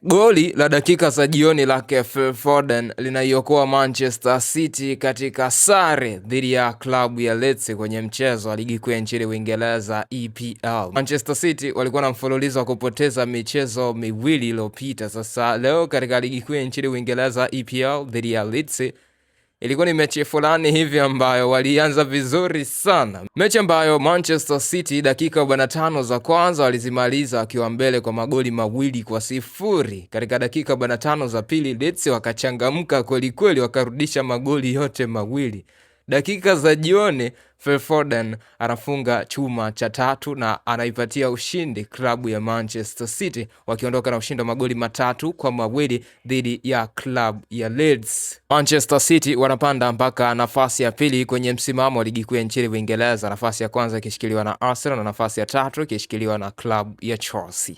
Goli la dakika za jioni lake Phil Foden linaiokoa Manchester City katika sare dhidi ya klabu ya Leeds kwenye mchezo wa ligi kuu ya nchini Uingereza EPL. Manchester City walikuwa na mfululizo wa kupoteza michezo miwili iliyopita. Sasa leo katika ligi kuu ya nchini Uingereza EPL dhidi ya Leeds, ilikuwa ni mechi fulani hivi ambayo walianza vizuri sana. Mechi ambayo Manchester City dakika 45 za kwanza walizimaliza wakiwa mbele kwa magoli 2-0. Katika dakika 45 za pili Leeds wakachangamka kweli kweli, wakarudisha magoli yote mawili. Dakika za jioni Phil Foden anafunga chuma cha 3 na anaipatia ushindi klabu ya Manchester City, wakiondoka na ushindi wa magoli 3-2 dhidi ya klabu ya Leeds. Manchester City wanapanda mpaka nafasi ya pili kwenye msimamo wa ligi kuu ya nchini Uingereza, nafasi ya kwanza ikishikiliwa na Arsenal na nafasi ya 3 ikishikiliwa na klabu ya Chelsea.